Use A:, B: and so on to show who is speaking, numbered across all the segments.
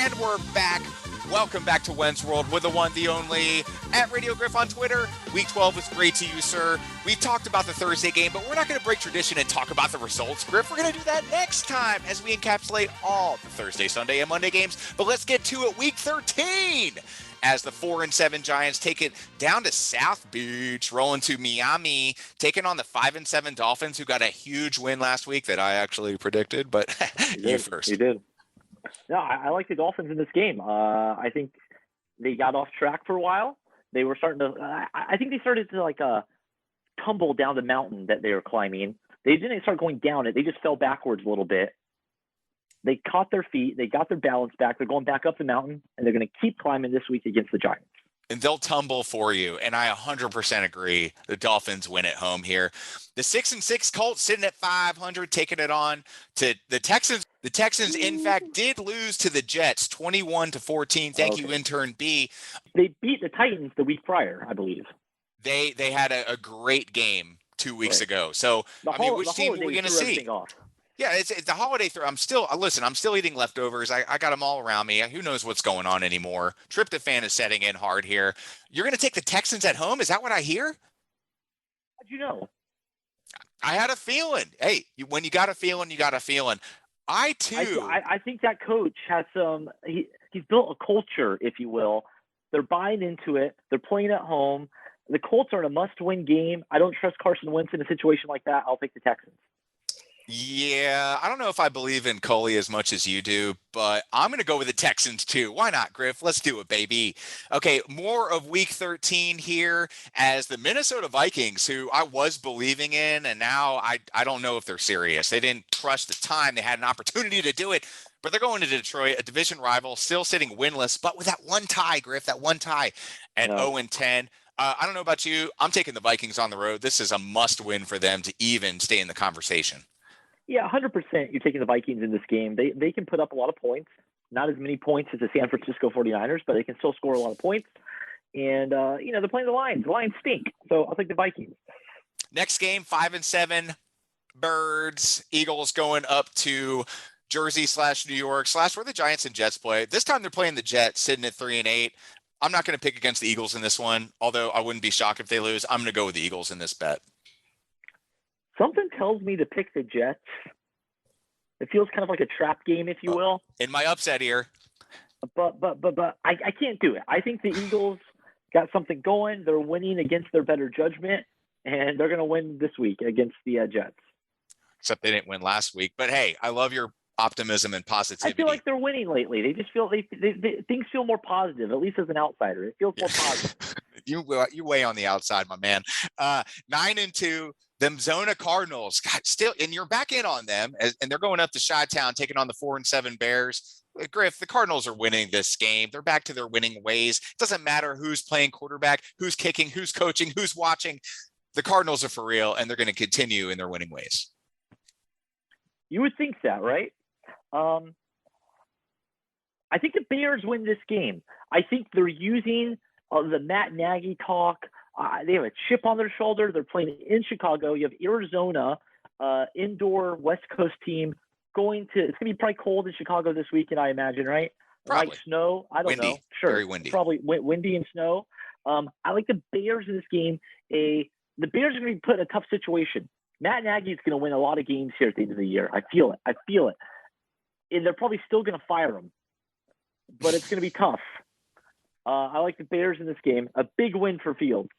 A: And we're back. Welcome back to Wenz World with the one, the only, at Radio Griff on Twitter. Week 12 was great to you, sir. We talked about the Thursday game, but we're not going to break tradition and talk about the results, Griff. We're going to do that next time as we encapsulate all the Thursday, Sunday, and Monday games. But let's get to it. Week 13. As the 4-7 Giants take it down to South Beach, rolling to Miami, taking on the 5-7 Dolphins, who got a huge win last week that I actually predicted. But you first.
B: You did. No, I like the Dolphins in this game. I think they got off track for a while. They were starting to. I think they started to tumble down the mountain that they were climbing. They didn't start going down it. They just fell backwards a little bit. They caught their feet. They got their balance back. They're going back up the mountain, and they're going to keep climbing this week against the Giants.
A: And they'll tumble for you. And I 100% agree. The Dolphins win at home here. The 6-6 Colts sitting at 500, taking it on to the Texans. The Texans, in fact, did lose to the Jets 21-14. Thank you, intern B.
B: They beat the Titans the week prior, I believe.
A: They had a great game 2 weeks ago. So, which team are we going to see? Yeah, it's the holiday. I'm still eating leftovers. I got them all around me. Who knows what's going on anymore? Tryptophan is setting in hard here. You're going to take the Texans at home? Is that what I hear?
B: How'd you know?
A: I had a feeling. Hey, when you got a feeling, you got a feeling. I think that coach has he's built a culture, if you will. They're buying into it. They're playing at home. The Colts are in a must-win game. I don't trust Carson Wentz in a situation like that. I'll take the Texans. Yeah, I don't know if I believe in Coley as much as you do, but I'm going to go with the Texans too. Why not, Griff? Let's do it, baby. Okay, more of Week 13 here as the Minnesota Vikings, who I was believing in, and now I don't know if they're serious. They didn't trust the time. They had an opportunity to do it, but they're going to Detroit, a division rival, still sitting winless, but with that one tie, Griff, that one tie at 0-10. I don't know about you. I'm taking the Vikings on the road. This is a must-win for them to even stay in the conversation.
B: Yeah, 100%. You're taking the Vikings in this game. They can put up a lot of points. Not as many points as the San Francisco 49ers, but they can still score a lot of points. And, they're playing the Lions. The Lions stink. So I'll take the Vikings.
A: Next game, 5-7 Birds. Eagles going up to Jersey/New York/ where the Giants and Jets play. This time they're playing the Jets, sitting at 3-8. I'm not going to pick against the Eagles in this one, although I wouldn't be shocked if they lose. I'm going to go with the Eagles in this bet.
B: Something tells me to pick the Jets. It feels kind of like a trap game, if you will.
A: In my upset here.
B: But I can't do it. I think the Eagles got something going. They're winning against their better judgment, and they're going to win this week against the Jets.
A: Except they didn't win last week. But, hey, I love your optimism and positivity.
B: I feel like they're winning lately. They just feel things feel more positive, at least as an outsider. It feels more positive.
A: You way on the outside, my man. 9-2. Them Zona Cardinals, God, still, and you're back in on them, and they're going up to Chi-Town, taking on the 4-7 Bears. Griff, the Cardinals are winning this game. They're back to their winning ways. It doesn't matter who's playing quarterback, who's kicking, who's coaching, who's watching. The Cardinals are for real, and they're going to continue in their winning ways.
B: You would think that, right? I think the Bears win this game. I think they're using the Matt Nagy talk. They have a chip on their shoulder. They're playing in Chicago. You have Arizona, indoor West Coast team it's going to be probably cold in Chicago this weekend, I imagine, right?
A: Probably.
B: Like snow. I don't know. Sure.
A: Very windy.
B: Probably windy and snow. I like the Bears in this game. The Bears are going to be put in a tough situation. Matt Nagy is going to win a lot of games here at the end of the year. I feel it. And they're probably still going to fire him, but it's going to be tough. I like the Bears in this game. A big win for Fields.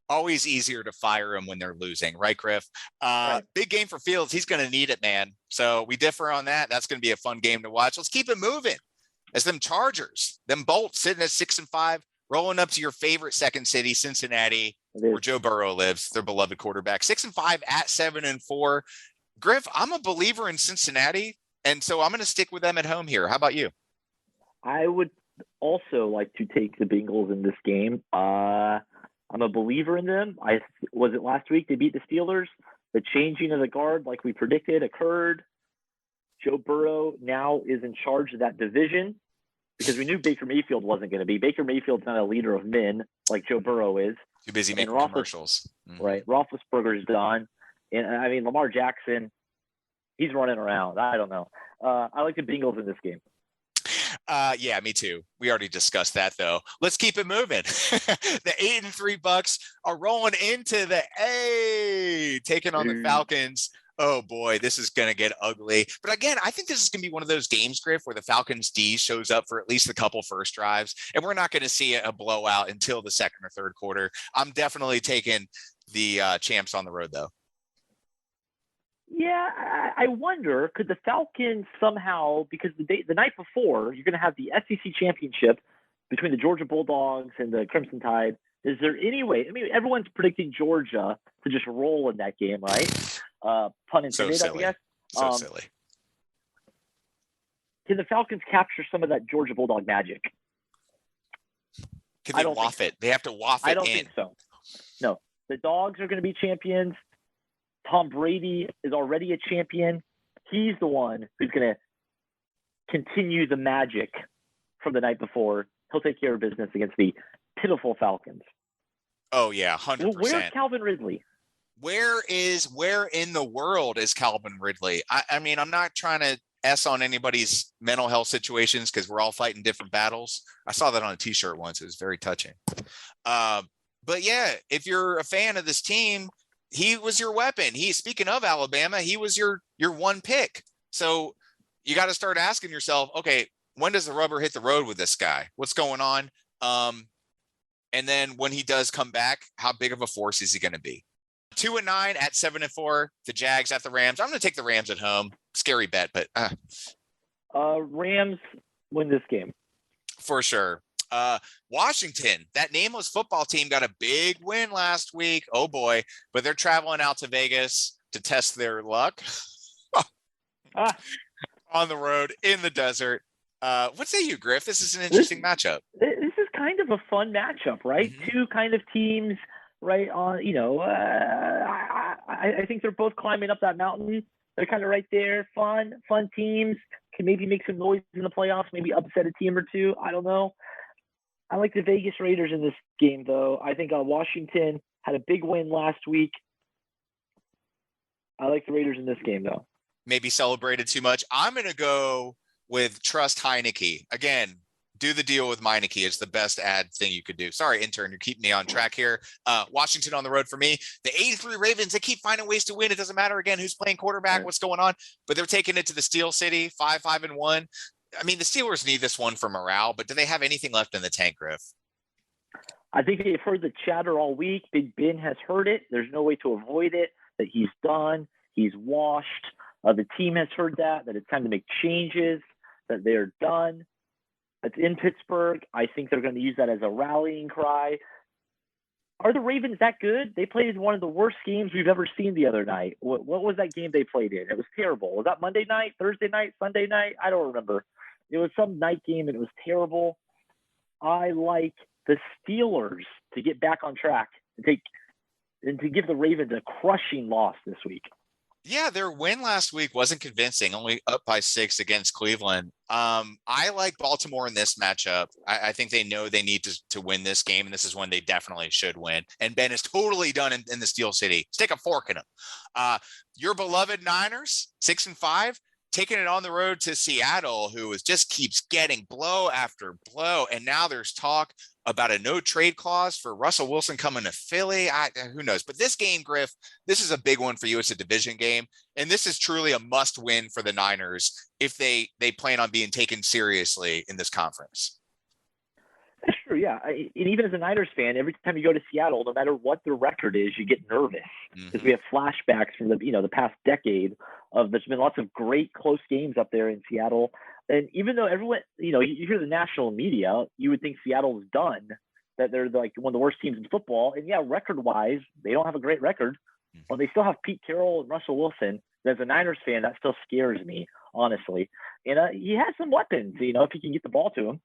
A: Always easier to fire him when they're losing, right, Griff? Right. Big game for Fields. He's going to need it, man. So we differ on that. That's going to be a fun game to watch. Let's keep it moving. As them Chargers, them Bolts sitting at 6-5, rolling up to your favorite second city, Cincinnati, where Joe Burrow lives, their beloved quarterback. 6-5 at 7-4. Griff, I'm a believer in Cincinnati, and so I'm going to stick with them at home here. How about you?
B: I would also like to take the Bengals in this game. I'm a believer in them. Was it last week they beat the Steelers? The changing of the guard, like we predicted, occurred. Joe Burrow now is in charge of that division because we knew Baker Mayfield wasn't going to be. Baker Mayfield's not a leader of men like Joe Burrow is.
A: Too busy making commercials.
B: Right. Roethlisberger's done. And Lamar Jackson, he's running around. I don't know. I like the Bengals in this game.
C: Yeah, me too. We already discussed that though. Let's keep it moving. The 8-3 Bucks are rolling into the A, taking on the Falcons. Oh boy, this is going to get ugly. But again, I think this is going to be one of those games, Griff, where the Falcons D shows up for at least a couple first drives, and we're not going to see a blowout until the second or third quarter. I'm definitely taking the champs on the road, though.
B: Yeah, I wonder, could the Falcons somehow, because the night before, you're going to have the SEC championship between the Georgia Bulldogs and the Crimson Tide. Is there any way? I mean, everyone's predicting Georgia to just roll in that game, right? Pun intended, I guess.
C: So silly.
B: Can the Falcons capture some of that Georgia Bulldog magic?
C: Can they waft it? They have to waft it in.
B: I don't think so. No. The Dogs are going to be champions. Tom Brady is already a champion. He's the one who's going to continue the magic from the night before. He'll take care of business against the pitiful Falcons.
C: Oh, yeah, 100%.
B: Where's Calvin Ridley?
C: Where in the world is Calvin Ridley? I mean, I'm not trying to S on anybody's mental health situations because we're all fighting different battles. I saw that on a T-shirt once. It was very touching. But yeah, if you're a fan of this team, he was your weapon. Speaking of Alabama, he was your one pick. So you got to start asking yourself, okay, when does the rubber hit the road with this guy? What's going on? And then when he does come back, how big of a force is he going to be? 2-9 at 7-4. The Jags at the Rams. I'm going to take the Rams at home. Scary bet, but
B: Rams win this game
C: for sure. Washington, that nameless football team, got a big win last week. Oh boy, but they're traveling out to Vegas to test their luck on the road in the desert. What say you, Griff? This is an interesting matchup.
B: This is kind of a fun matchup, right? Mm-hmm. Two kind of teams, right? I think they're both climbing up that mountain. They're kind of right there. Fun teams. Can maybe make some noise in the playoffs, maybe upset a team or two. I don't know. I like the Vegas Raiders in this game, though. I think Washington had a big win last week. I like the Raiders in this game, though.
C: Maybe celebrated too much. I'm going to go with trust Heineke. Again, do the deal with Meineke. It's the best ad thing you could do. Sorry, intern, you're keeping me on track here. Washington on the road for me. The 8-3 Ravens, they keep finding ways to win. It doesn't matter, again, who's playing quarterback, what's going on. But they're taking it to the Steel City, 5-1. I mean, the Steelers need this one for morale, but do they have anything left in the tank, Griff?
B: I think they've heard the chatter all week. Big Ben has heard it. There's no way to avoid it, that he's done. He's washed. The team has heard that it's time to make changes, that they're done. It's in Pittsburgh. I think they're going to use that as a rallying cry. Are the Ravens that good? They played one of the worst games we've ever seen the other night. What was that game they played in? It was terrible. Was that Monday night, Thursday night, Sunday night? I don't remember. It was some night game, and it was terrible. I like the Steelers to get back on track and to give the Ravens a crushing loss this week.
C: Yeah, their win last week wasn't convincing, only up by 6 against Cleveland. I like Baltimore in this matchup. I think they know they need to win this game, and this is one they definitely should win. And Ben is totally done in the Steel City. Stick a fork in them. Your beloved Niners, 6-5, taking it on the road to Seattle, who just keeps getting blow after blow. And now there's talk about a no trade clause for Russell Wilson coming to Philly. Who knows? But this game, Griff, this is a big one for you. It's a division game. And this is truly a must win for the Niners if they plan on being taken seriously in this conference.
B: That's true, yeah. And even as a Niners fan, every time you go to Seattle, no matter what the record is, you get nervous because we have flashbacks from the past decade of there's been lots of great close games up there in Seattle. And even though everyone, you hear the national media, you would think Seattle's done, that they're like one of the worst teams in football. And yeah, record-wise, they don't have a great record, but they still have Pete Carroll and Russell Wilson. As a Niners fan, that still scares me, honestly. And he has some weapons, if he can get the ball to him.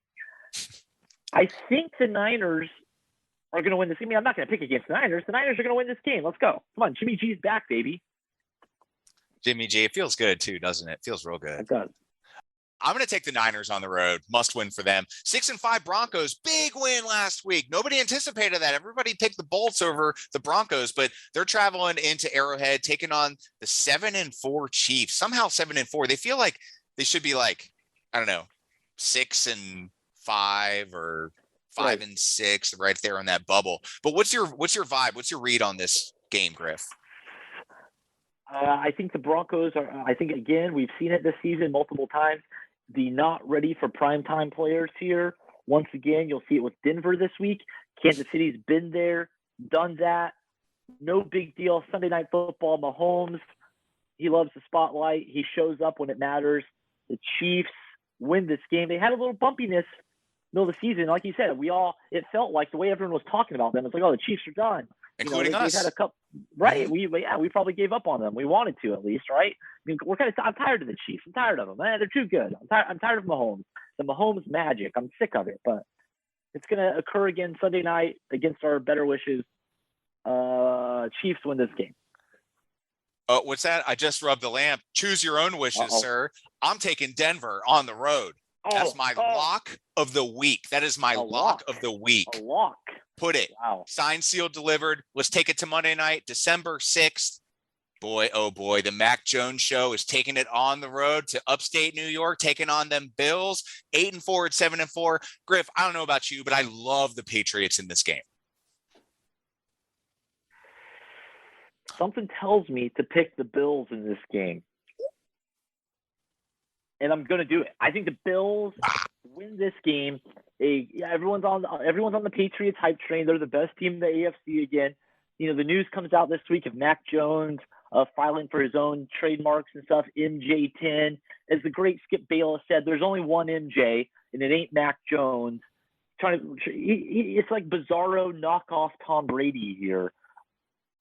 B: I think the Niners are going to win this game. I'm not going to pick against the Niners. The Niners are going to win this game. Let's go. Come on, Jimmy G's back, baby.
C: Jimmy G, it feels good too, doesn't it? Feels real good.
B: It does.
C: I'm going to take the Niners on the road. Must win for them. 6-5 Broncos. Big win last week. Nobody anticipated that. Everybody picked the Bolts over the Broncos, but they're traveling into Arrowhead, taking on the 7-4 Chiefs. Somehow 7-4. They feel like they should be like, I don't know, 6-5 or 5-6, right there on that bubble. But what's your vibe? What's your read on this game, Griff?
B: I think the Broncos are. I think again we've seen it this season multiple times. The not ready for primetime players here. Once again, you'll see it with Denver this week. Kansas City's been there, done that. No big deal. Sunday Night Football, Mahomes, he loves the spotlight. He shows up when it matters. The Chiefs win this game. They had a little bumpiness middle of the season. Like you said, it felt like the way everyone was talking about them, it's like, oh, the Chiefs are done.
C: Including us.
B: They've had a couple, right? We probably gave up on them. We wanted to, at least, right? I mean, I'm tired of the Chiefs. I'm tired of them. They're too good. I'm tired of Mahomes. The Mahomes magic. I'm sick of it. But it's going to occur again Sunday night against our better wishes. Chiefs win this game.
C: Oh, what's that? I just rubbed the lamp. Choose your own wishes, sir. I'm taking Denver on the road. That's my lock of the week. That is my lock of the week.
B: A lock.
C: Put it.
B: Wow.
C: Signed, sealed, delivered. Let's take it to Monday night, December 6th. Boy, oh boy, the Mac Jones show is taking it on the road to upstate New York, taking on them Bills, 8-4 at 7-4. Griff, I don't know about you, but I love the Patriots in this game.
B: Something tells me to pick the Bills in this game. And I'm going to do it. I think the Bills win this game. Everyone's on the Patriots hype train. They're the best team in the AFC again. The news comes out this week of Mac Jones filing for his own trademarks and stuff, MJ10. As the great Skip Bayless said, there's only one MJ, and it ain't Mac Jones. It's like bizarro knockoff Tom Brady here.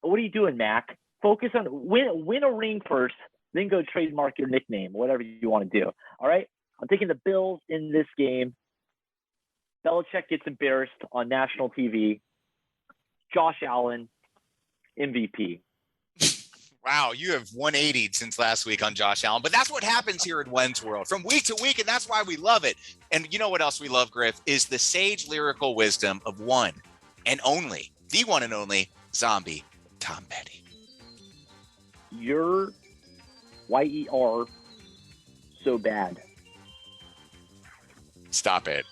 B: What are you doing, Mac? Focus on win a ring first, then go trademark your nickname, whatever you want to do. All right? I'm taking the Bills in this game. Belichick gets embarrassed on national TV. Josh Allen, MVP.
C: Wow, you have 180 since last week on Josh Allen. But that's what happens here at Wenz World from week to week, and that's why we love it. And you know what else we love, Griff, is the sage lyrical wisdom of one and only, the one and only zombie Tom Petty.
B: You're YER so bad.
C: Stop it.